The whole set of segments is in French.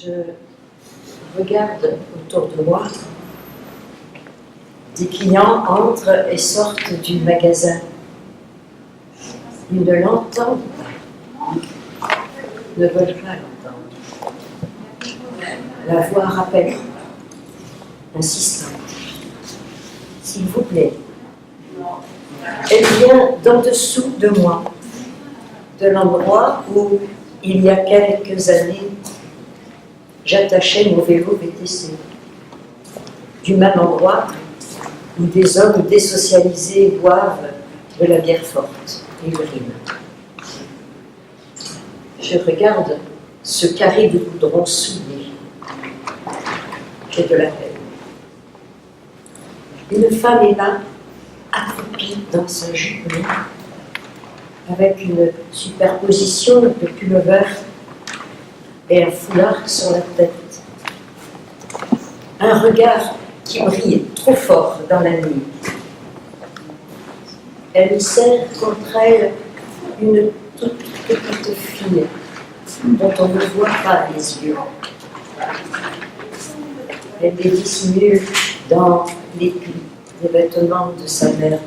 Je regarde autour de moi. Des clients entrent et sortent du magasin. Ils ne l'entendent pas, ne veulent pas l'entendre. La voix rappelle, insistante. S'il vous plaît. Elle vient d'en dessous de moi, de l'endroit où, il y a quelques années, j'attachais mon vélo VTC. Du même endroit où des hommes désocialisés boivent de la bière forte et urinent. Je regarde ce carré de goudron souillé. J'ai de la peine. Une femme est là, accroupie dans sa jupe noire, avec une superposition de pullover et un foulard sur la tête. Un regard qui brille trop fort dans la nuit. Elle serre contre elle une toute petite fille dont on ne voit pas les yeux. Elle les dissimule dans les plis des vêtements de sa mère.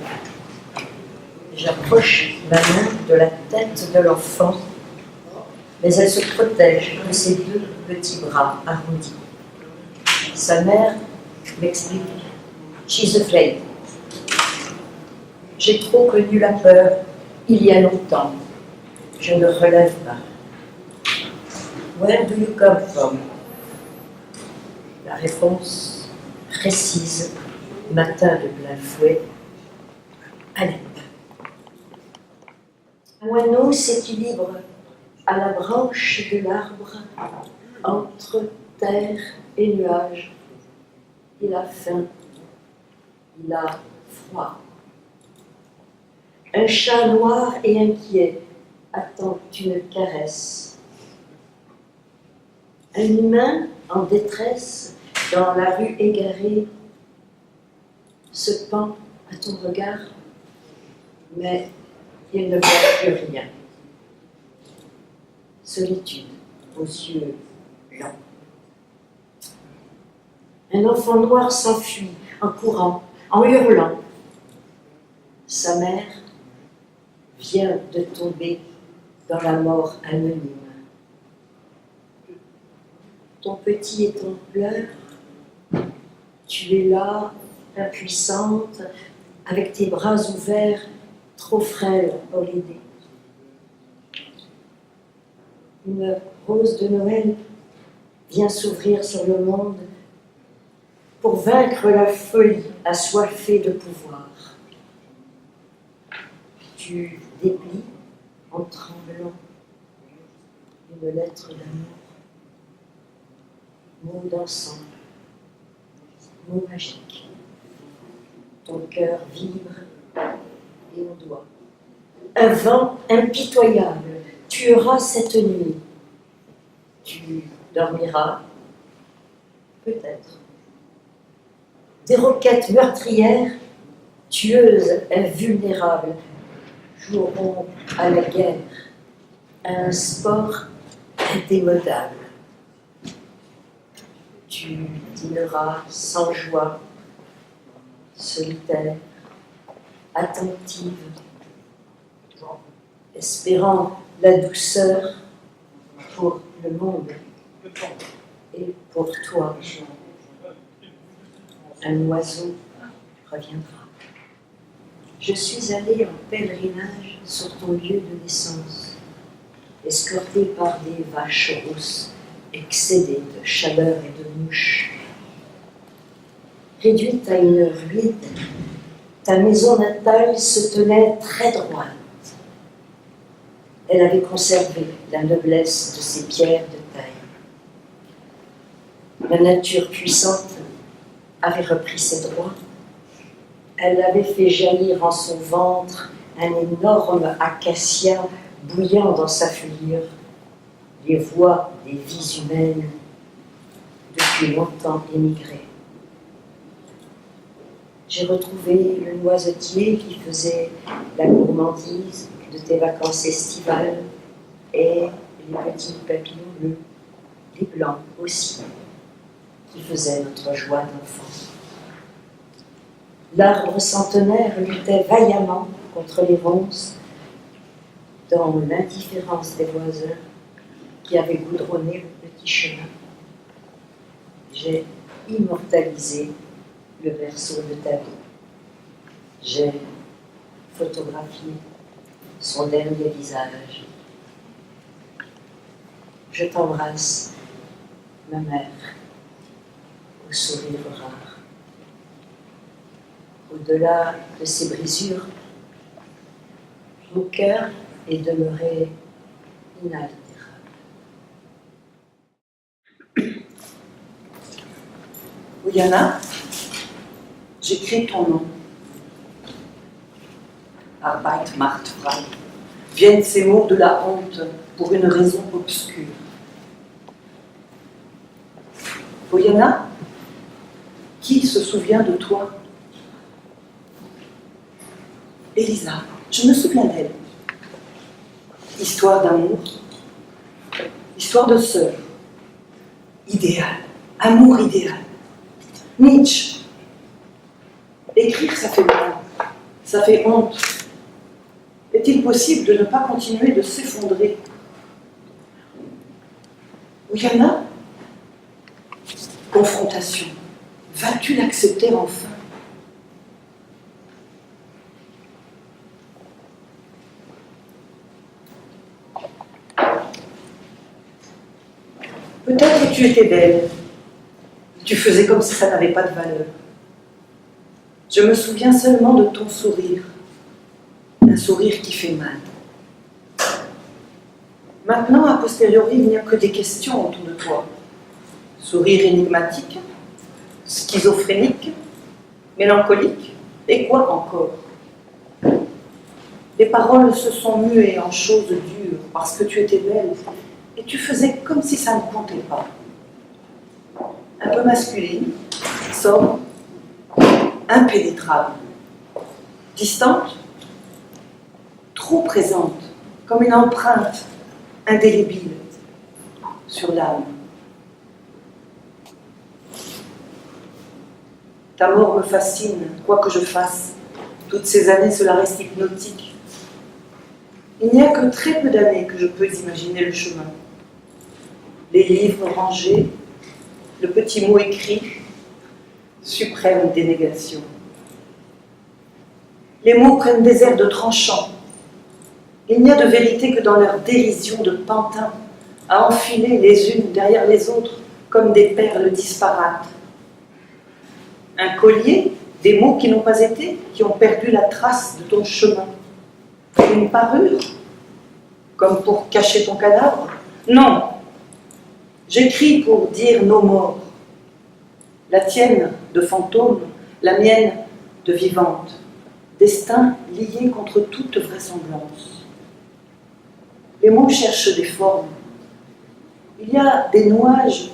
J'approche ma main de la tête de l'enfant, mais elle se protège de ses deux petits bras arrondis. Sa mère m'explique « She's afraid ». J'ai trop connu la peur il y a longtemps. Je ne relève pas. « Where do you come from ?» La réponse précise m'atteint de plein fouet. Alep. Un moineau s'équilibre à la branche de l'arbre entre terre et nuages. Il a faim, il a froid. Un chat noir et inquiet attend une caresse. Un humain en détresse dans la rue égarée se pend à ton regard, mais il ne voit plus rien. Solitude aux yeux blancs. Un enfant noir s'enfuit en courant, en hurlant. Sa mère vient de tomber dans la mort anonyme. Ton petit est en pleurs. Tu es là, impuissante, avec tes bras ouverts, trop frêle pour l'aider. Une rose de Noël vient s'ouvrir sur le monde pour vaincre la folie assoiffée de pouvoir. Tu déplies en tremblant une lettre d'amour, mot d'ensemble, mot magique. Ton cœur vibre et on doit. Un vent impitoyable tuera cette nuit. Tu dormiras, peut-être. Des roquettes meurtrières, tueuses, invulnérables, joueront à la guerre, un sport indémodable. Tu dîneras sans joie, solitaire, attentive, espérant la douceur pour le monde et pour toi. Un oiseau reviendra. Je suis allée en pèlerinage sur ton lieu de naissance, escortée par des vaches rousses, excédées de chaleur et de mouches. Réduite à une ruine, ta maison natale se tenait très droite. Elle avait conservé la noblesse de ses pierres de taille. La nature puissante avait repris ses droits. Elle avait fait jaillir en son ventre un énorme acacia bouillant dans sa feuillure, les voix des vies humaines depuis longtemps émigrées. J'ai retrouvé le noisetier qui faisait la gourmandise de tes vacances estivales et les petits papillons bleus, les blancs aussi, qui faisaient notre joie d'enfant. L'arbre centenaire luttait vaillamment contre les ronces dans l'indifférence des voisins qui avaient goudronné le petit chemin. J'ai immortalisé le berceau de ta vie. J'ai photographié son dernier visage. Je t'embrasse, ma mère, au sourire rare. Au-delà de ces brisures, mon cœur est demeuré inaltérable. Oyana, j'écris ton nom. Arbeit macht frei. Viennent ces mots de la honte pour une raison obscure. Oyana, qui se souvient de toi? Elisa, je me souviens d'elle. Histoire d'amour, histoire de sœur, idéal, amour idéal. Nietzsche. Écrire, ça fait mal, ça fait honte. Est-il possible de ne pas continuer de s'effondrer? Oyana, confrontation, vas-tu l'accepter enfin? Peut-être que tu étais belle, tu faisais comme si ça n'avait pas de valeur. Je me souviens seulement de ton sourire, un sourire qui fait mal. Maintenant, a posteriori, il n'y a que des questions autour de toi. Sourire énigmatique, schizophrénique, mélancolique, et quoi encore? Les paroles se sont muées en choses dures parce que tu étais belle et tu faisais comme si ça ne comptait pas. Un peu masculine, sobre, impénétrable, distante, trop présente, comme une empreinte indélébile sur l'âme. Ta mort me fascine, quoi que je fasse. Toutes ces années, cela reste hypnotique. Il n'y a que très peu d'années que je peux imaginer le chemin. Les livres rangés, le petit mot écrit, suprême dénégation. Les mots prennent des airs de tranchant. Il n'y a de vérité que dans leur dérision de pantin, à enfiler les unes derrière les autres comme des perles disparates. Un collier, des mots qui n'ont pas été, qui ont perdu la trace de ton chemin. Une parure, comme pour cacher ton cadavre? Non, j'écris pour dire nos morts. La tienne de fantôme, la mienne de vivante. Destin lié contre toute vraisemblance. Les mots cherchent des formes. Il y a des nuages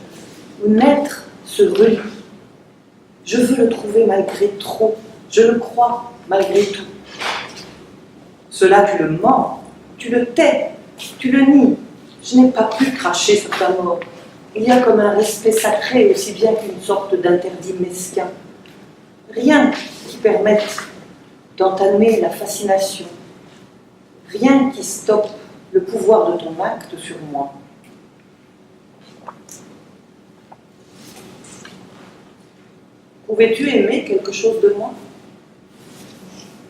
où naître se relie. Je veux le trouver malgré trop. Je le crois malgré tout. Cela, tu le mens, tu le tais, tu le nies. Je n'ai pas pu cracher sur ta mort. Il y a comme un respect sacré aussi bien qu'une sorte d'interdit mesquin. Rien qui permette d'entamer la fascination. Rien qui stoppe le pouvoir de ton acte sur moi. Pouvais-tu aimer quelque chose de moi?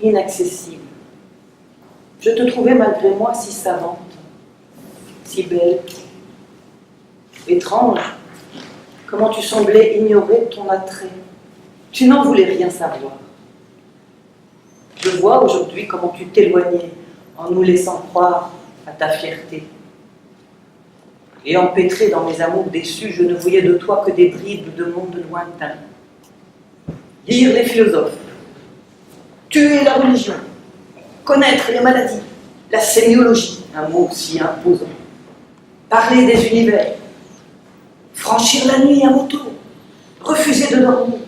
Inaccessible. Je te trouvais malgré moi si savante, si belle. Étrange, comment tu semblais ignorer ton attrait. Tu n'en voulais rien savoir. Je vois aujourd'hui comment tu t'éloignais en nous laissant croire à ta fierté. Et empêtré dans mes amours déçus, je ne voyais de toi que des bribes de monde lointain. Lire les philosophes, tuer la religion, connaître les maladies, la sémiologie, un mot si imposant, parler des univers, franchir la nuit à moto, refuser de dormir,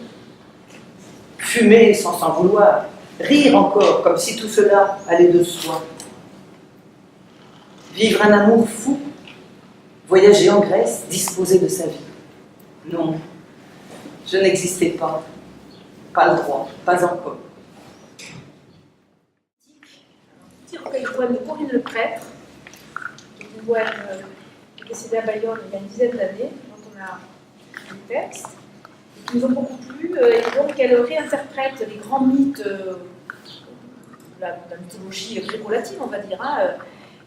fumer sans s'en vouloir, rire encore comme si tout cela allait de soi, vivre un amour fou, voyager voyager en Grèce, disposer de sa vie. Non, je n'existais pas. Pas le droit, pas encore. Petit recueil de poèmes de Corinne Le Prêtre, qui est une poète qui est décédée à Bayonne il y a une dizaine d'années, dont on a le texte, et qui nous ont beaucoup plu, et donc elle réinterprète les grands mythes de la mythologie gréco-latine, on va dire, hein,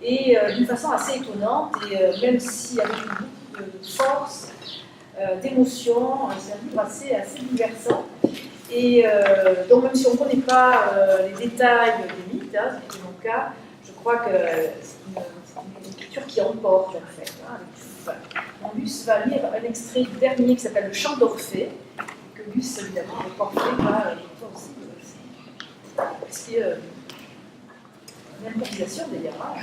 et d'une façon assez étonnante, et même si avec beaucoup de force, d'émotion, c'est un livre assez bouleversant. Et donc même si on ne connaît pas les détails des mythes, hein, ce qui est mon cas, je crois que c'est une écriture qui emporte en fait. Hein, Luce va lire un extrait du dernier qui s'appelle Le Chant d'Orphée, que Luce évidemment Orphée va toi aussi, c'est une improvisation d'ailleurs. Hein.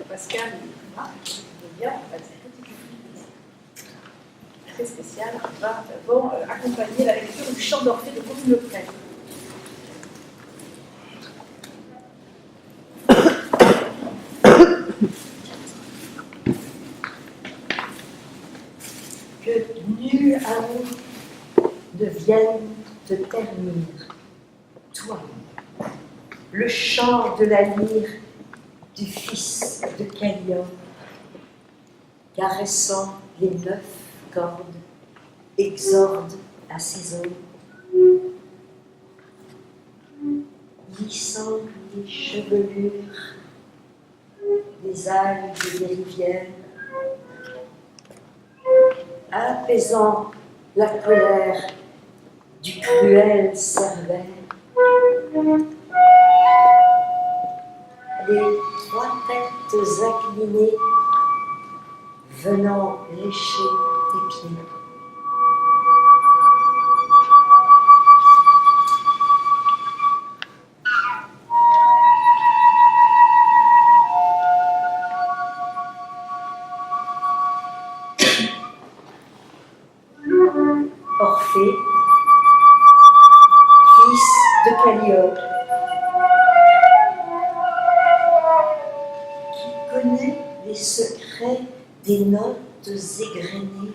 Pascal et Marc vont très spécial, vont accompagner la lecture du Chant d'Orphée de Corinne Le Prêtre. Que nul amour ne vienne te ternir, toi, le chant de la lyre du fils de Callion, caressant les 9 cordes, exorde à ses os, lissant les chevelures des algues des rivières, apaisant la colère du cruel Cerbère. Les 3 têtes inclinées venant lécher tes pieds. Orphée, fils de Calliope, qui connaît les secrets des notes égrenées,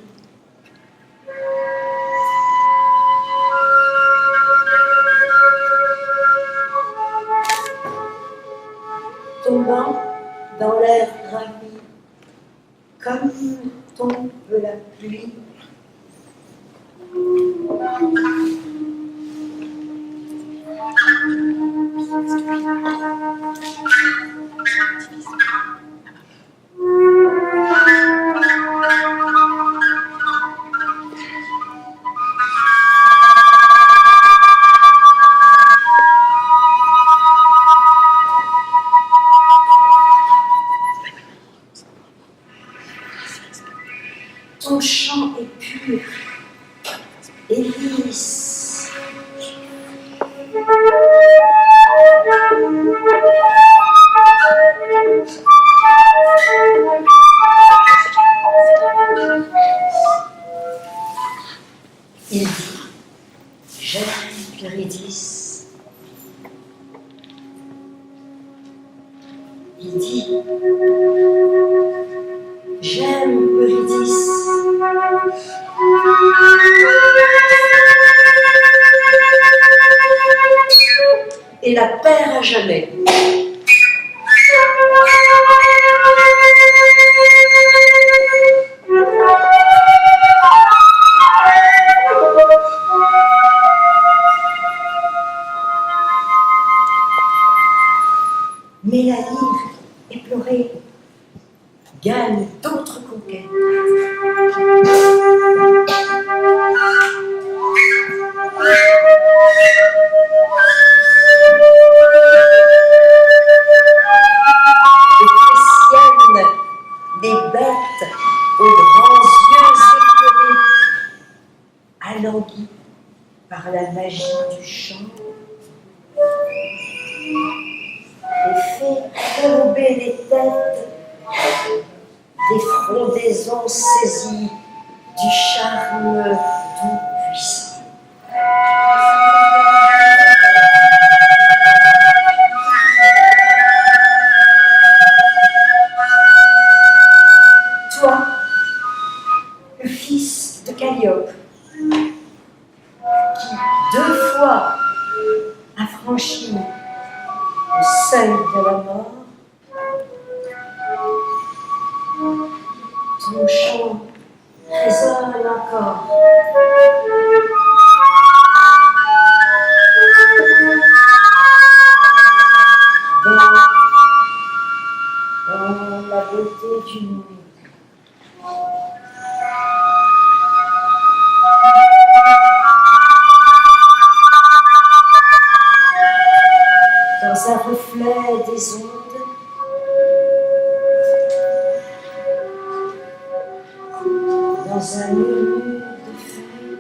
tombant dans l'air ravi, comme tombe la pluie. Ton chant est pur et lisse. Il dit, j'aime Eurydice. Il dit, j'aime Eurydice. Et la perd à jamais. Mais la lyre, éplorée, gagne d'autres conquêtes. Des bêtes aux grands yeux éclairés, alanguies par la magie du chant, et fait tomber les têtes des frondaisons saisies du charme doux puissant. Toi, Son chant résonne encore. Dans la beauté du monde. Dans un reflet des ondes, dans un murmure de feuilles,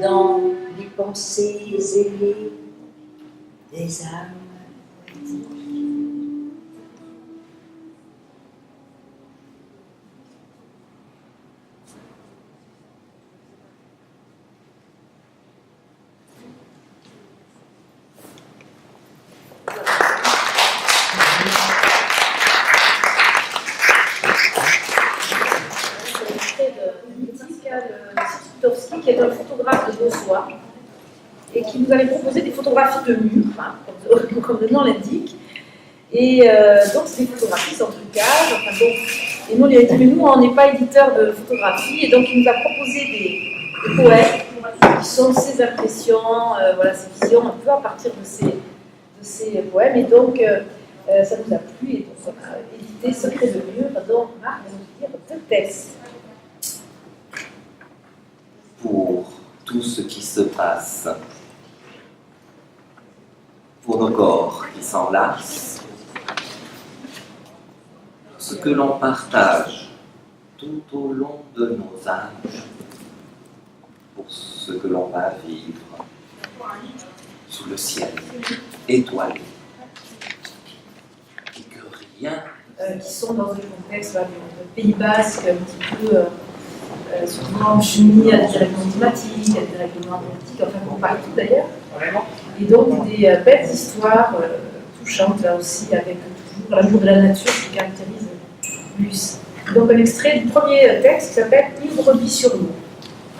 dans les pensées ailées des âmes poétiques. Qui est un photographe de Beausoir et qui nous avait proposé des photographies de murs, hein, comme le nom l'indique. Et donc, c'est des photographies sans trucage. Enfin, donc, et nous, on lui a dit, mais nous, on n'est pas éditeur de photographie. Et donc, il nous a proposé des poèmes qui sont ses impressions, voilà, ses visions un peu à partir de ces poèmes. Et donc, ça nous a plu. Et donc, on a édité Secret de mur. Donc, Marc va nous dire deux textes. Pour tout ce qui se passe, pour nos corps qui s'enlacent, ce que l'on partage tout au long de nos âges, pour ce que l'on va vivre sous le ciel étoilé, et que rien... qui sont dans un contexte du Pays Basque, un petit peu souvent soumis à des dérèglements climatiques, à des dérèglements politiques, enfin bon, partout d'ailleurs. Et donc des belles histoires touchantes là aussi, avec toujours l'amour de la nature qui caractérise plus. Donc un extrait du premier texte qui s'appelle Une brebis sur l'eau.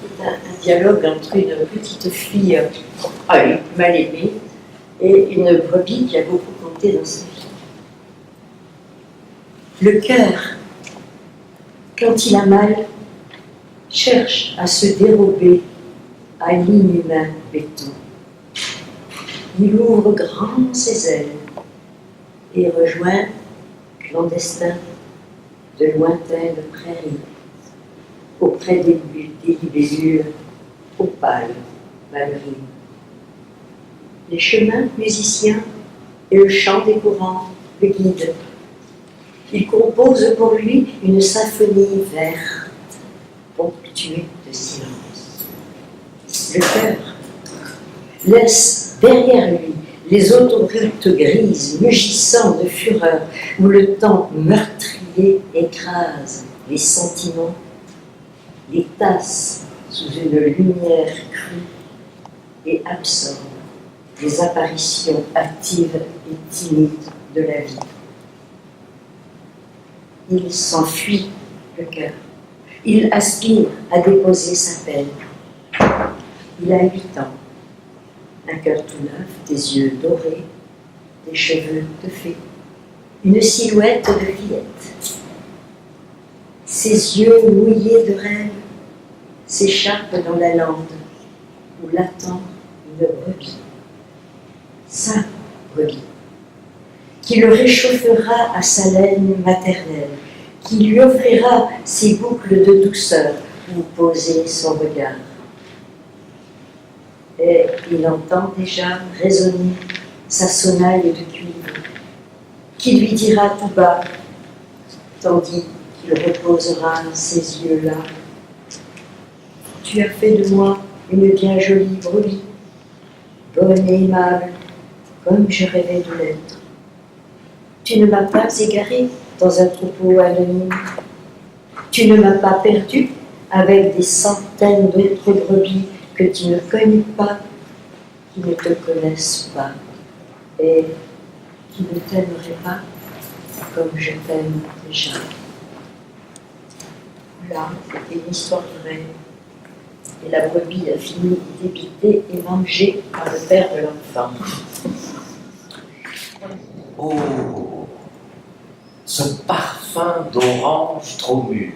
C'est un dialogue entre une petite fille mal aimée et une brebis qui a beaucoup compté dans sa vie. Le cœur, quand il a mal, cherche à se dérober à l'inhumain béton. Il ouvre grand ses ailes et rejoint, clandestin, de lointaines prairies, auprès des libellules opales, ballerines. Les chemins musiciens et le chant des courants le guident. Il compose pour lui une symphonie verte, ponctuée de silence. Le cœur laisse derrière lui les autoroutes grises, mugissant de fureur, où le temps meurtrier écrase les sentiments, les tasse sous une lumière crue et absorbe les apparitions actives et timides de la vie. Il s'enfuit, le cœur. Il aspire à déposer sa peine. Il a 8 ans. Un cœur tout neuf, des yeux dorés, des cheveux de fée, une silhouette de fillette. Ses yeux mouillés de rêve s'échappent dans la lande où l'attend une brebis, sa brebis, qui le réchauffera à sa laine maternelle, qui lui offrira ses boucles de douceur où poser son regard. Et il entend déjà résonner sa sonnaille de cuivre, qui lui dira tout bas, tandis qu'il reposera ses yeux là. Tu as fait de moi une bien jolie brebis, bonne et aimable, comme je rêvais de l'être. Tu ne m'as pas égaré dans un troupeau anonyme. Tu ne m'as pas perdu avec des centaines d'autres brebis que tu ne connais pas, qui ne te connaissent pas et qui ne t'aimeraient pas comme je t'aime déjà. Là, c'était une histoire vraie. Et la brebis a fini débitée et mangée par le père de l'enfant. Oh, ce parfum d'orange trop mûr.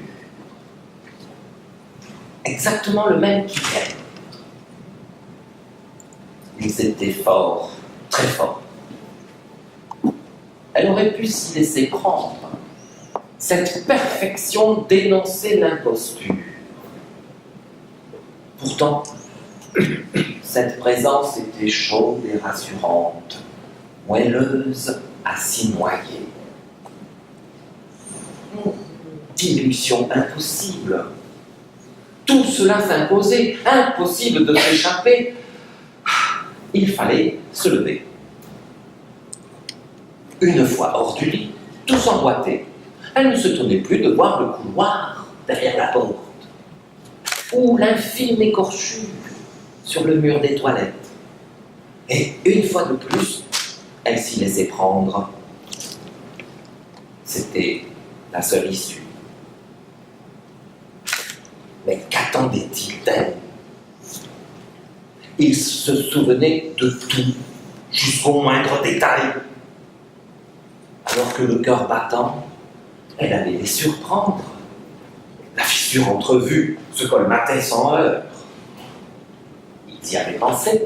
Exactement le même qu'hier. Ils étaient forts, très forts. Elle aurait pu s'y laisser prendre. Cette perfection dénonçait l'imposture. Pourtant, cette présence était chaude et rassurante, moelleuse à s'y noyer. Illusion impossible. Tout cela s'imposait, impossible de s'échapper. Il fallait se lever. Une fois hors du lit, tout s'emboîtait. Elle ne se tenait plus de voir le couloir derrière la porte, ou l'infime écorchure sur le mur des toilettes. Et une fois de plus, elle s'y laissait prendre. C'était la seule issue. Mais qu'attendait-il d'elle? Il se souvenait de tout, jusqu'au moindre détail. Alors que le cœur battant, elle allait les surprendre. La fissure entrevue se colmatait sans heurts. Ils y avaient pensé.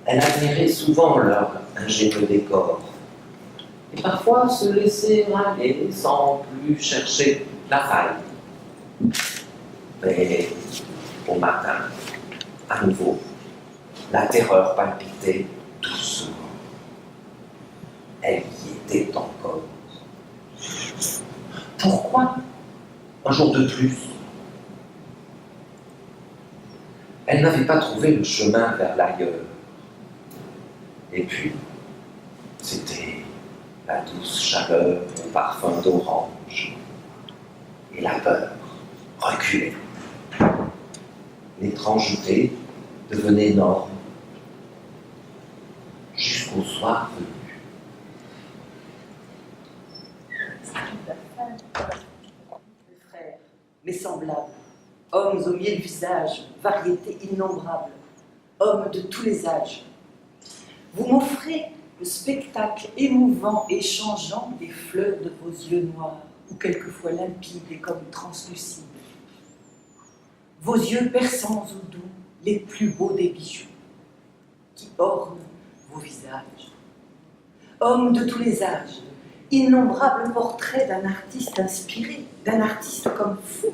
Elle admirait souvent leur ingénieux décor. Et parfois se laissait aller sans plus chercher la faille. Mais au matin, à nouveau, la terreur palpitait doucement. Elle y était encore. Pourquoi un jour de plus? Elle n'avait pas trouvé le chemin vers l'ailleurs. Et puis, c'était la douce chaleur au parfum d'orange. Et la peur reculait. L'étrangeté devenait norme. Jusqu'au soir venu. Mes frères, mes semblables, hommes aux mille visages, variétés innombrables, hommes de tous les âges. Vous m'offrez le spectacle émouvant et changeant des fleurs de vos yeux noirs, ou quelquefois limpides et comme translucides. Vos yeux perçants ou doux, les plus beaux des bijoux, qui ornent vos visages. Hommes de tous les âges, innombrables portraits d'un artiste inspiré, d'un artiste comme fou,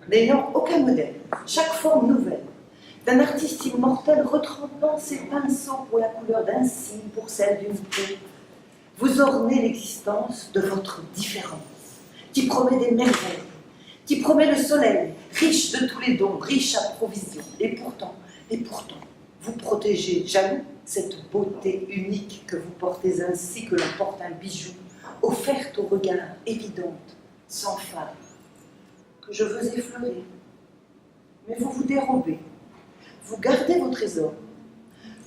n'ayant aucun modèle, chaque forme nouvelle, d'un artiste immortel retrempant ses pinceaux pour la couleur d'un cil, pour celle d'une peau. Vous ornez l'existence de votre différence, qui promet des merveilles, qui promet le soleil, riche de tous les dons, riche à provision. Et pourtant, vous protégez, jaloux, cette beauté unique que vous portez ainsi que l'on porte un bijou, offerte au regard, évidente, sans phare, que je veux effleurer. Mais vous vous dérobez, vous gardez vos trésors,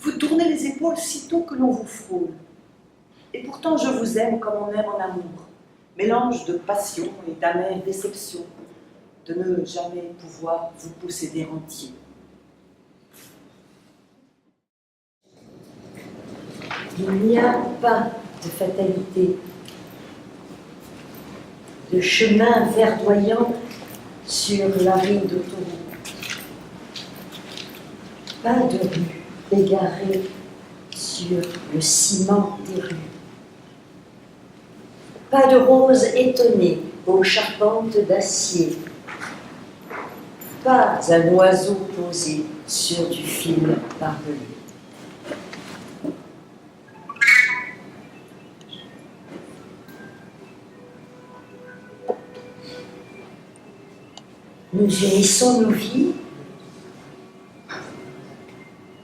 vous tournez les épaules sitôt que l'on vous frôle. Et pourtant je vous aime comme on aime en amour, mélange de passion et d'amère déception, de ne jamais pouvoir vous posséder entier. Il n'y a pas de fatalité, de chemin verdoyant sur la rive d'autoroute. Pas de rue égarée sur le ciment des rues. Pas de rose étonnée aux charpentes d'acier. Pas un oiseau posé sur du fil barbelé. Nous unissons nos vies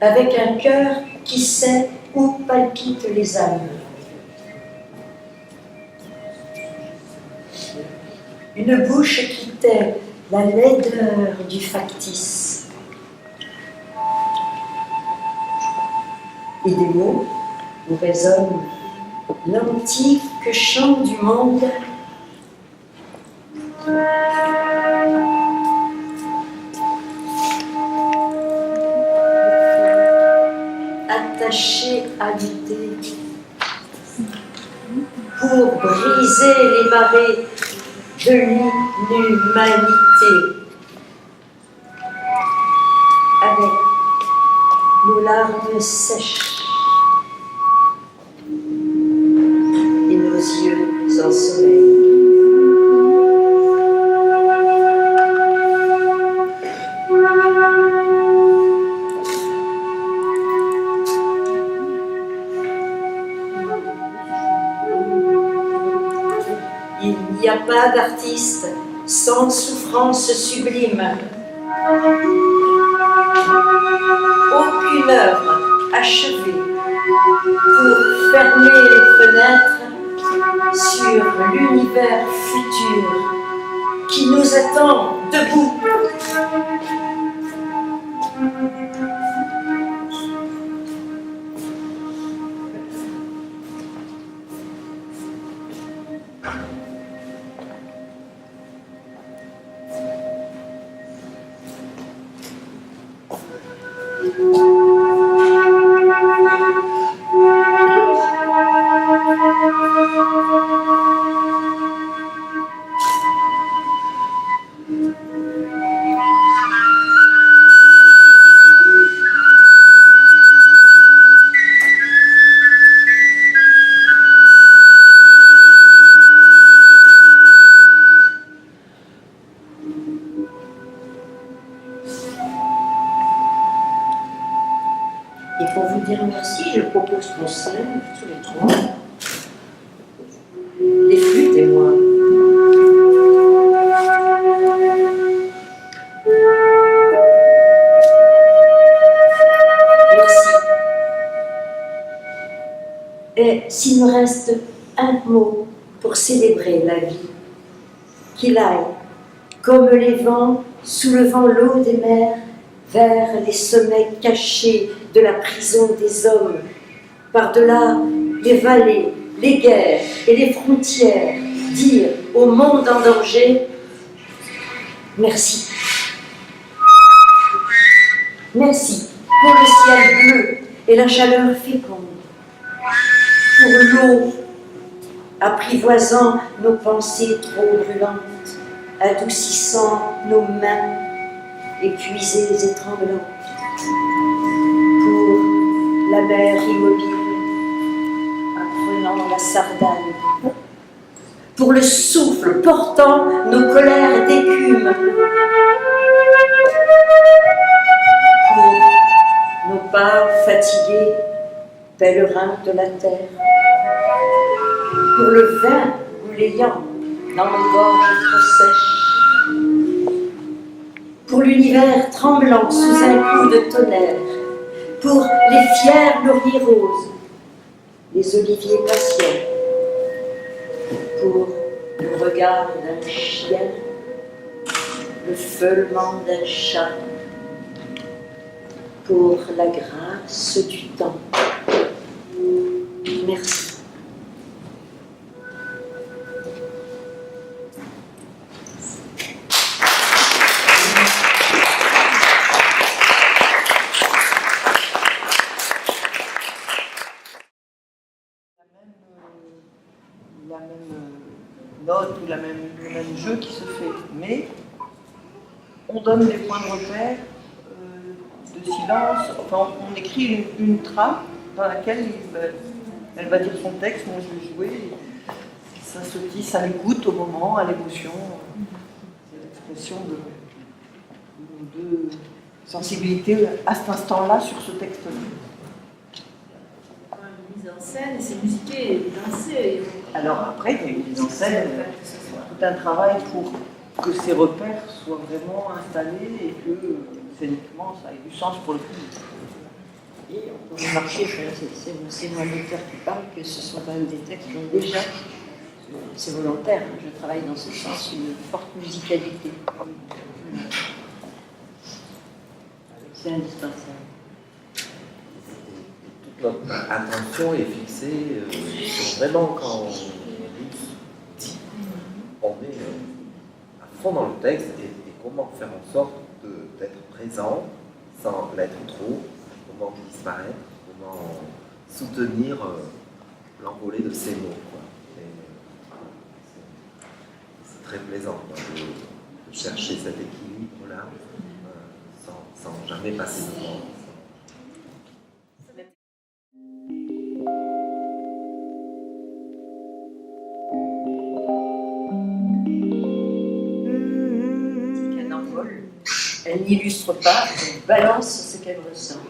avec un cœur qui sait où palpitent les âmes. Une bouche qui tait la laideur du factice. Et des mots où résonne l'antique chant du monde. Attaché à lutter pour briser les marées de l'inhumanité. Avec nos larmes sèches et nos yeux en sommeil. Il n'y a pas d'artiste sans souffrance sublime. Aucune œuvre achevée pour fermer les fenêtres sur l'univers futur qui nous attend debout. Et pour vous dire merci, je propose qu'on se lève tous les trois, les flûtes et moi. Merci. Et s'il me reste un mot pour célébrer la vie, qu'il aille, comme les vents, soulevant l'eau des mers, vers les sommets cachés de la prison des hommes, par-delà les vallées, les guerres et les frontières, dire au monde en danger, merci. Merci pour le ciel bleu et la chaleur féconde, pour l'eau apprivoisant nos pensées trop brûlantes, adoucissant nos mains épuisées et tremblantes, pour la mer immobile apprenant la sardane, pour le souffle portant nos colères d'écume, pour nos pas fatigués, pèlerins de la terre, pour le vin bouillant dans nos gorges trop sèches, pour l'univers tremblant sous un coup de tonnerre, pour les fiers lauriers roses, les oliviers patients, pour le regard d'un chien, le feulement d'un chat, pour la grâce du temps. Merci. La même note ou le même jeu qui se fait, mais on donne des points de repère de silence, enfin on écrit une trame dans laquelle elle va dire son texte, moi je vais jouer, ça se tisse à l'écoute au moment, à l'émotion, c'est l'expression de deux sensibilités à cet instant-là sur ce texte-là. Mise en scène, c'est musiqué et dansé. Alors après, il y a une mise en scène, tout un travail pour que ces repères soient vraiment installés et que scéniquement ça ait du sens pour le public. Et on peut remarquer, c'est moi l'auteur qui parle, que ce sont quand même des textes qui ont déjà, c'est volontaire, je travaille dans ce sens, une forte musicalité. C'est indispensable. Notre attention est fixée sur vraiment quand on dit, on est à fond dans le texte et comment faire en sorte d'être présent sans l'être trop, comment disparaître, comment soutenir l'envolée de ces mots, quoi. Et, c'est très plaisant, quoi, de chercher cet équilibre-là sans jamais passer devant. Qu'elle n'envole, elle n'illustre pas, elle balance ce qu'elle ressent.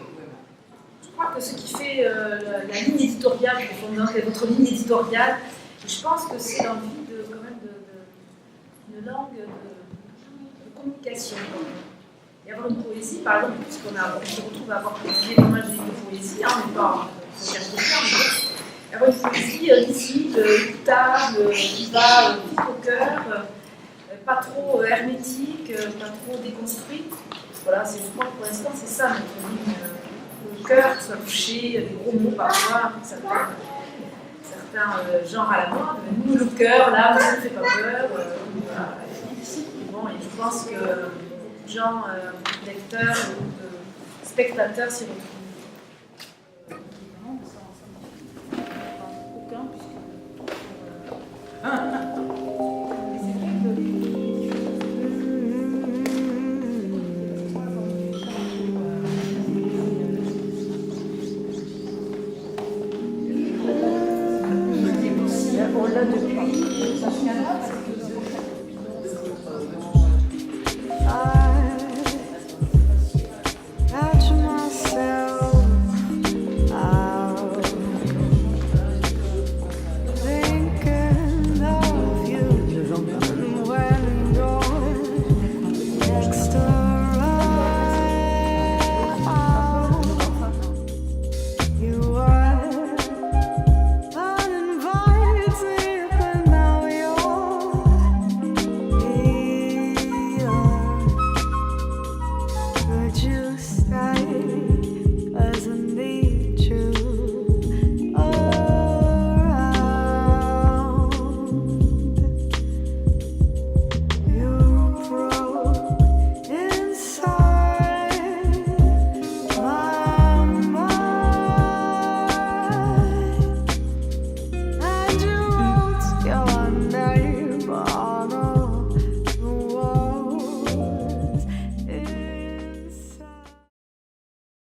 Je crois que ce qui fait la ligne éditoriale, c'est votre ligne éditoriale, je pense que c'est l'envie d'une langue de communication. Et avoir une poésie, par exemple, puisqu'on se retrouve à avoir publié pas mal de poésie, on n'est pas en quelque chose, mais avoir une poésie lisible, écoutable, qui va vite au cœur, pas trop hermétique, pas trop déconstruite. Voilà, je crois que pour l'instant, c'est ça notre ligne. Le cœur soit touché, des gros mots parfois, certains genres à la mode. Nous, le cœur, là, ça ne fait pas peur. Voilà. Bon, et je pense que beaucoup de gens, lecteurs, spectateurs s'y retrouvent. Aucun, On l'a depuis.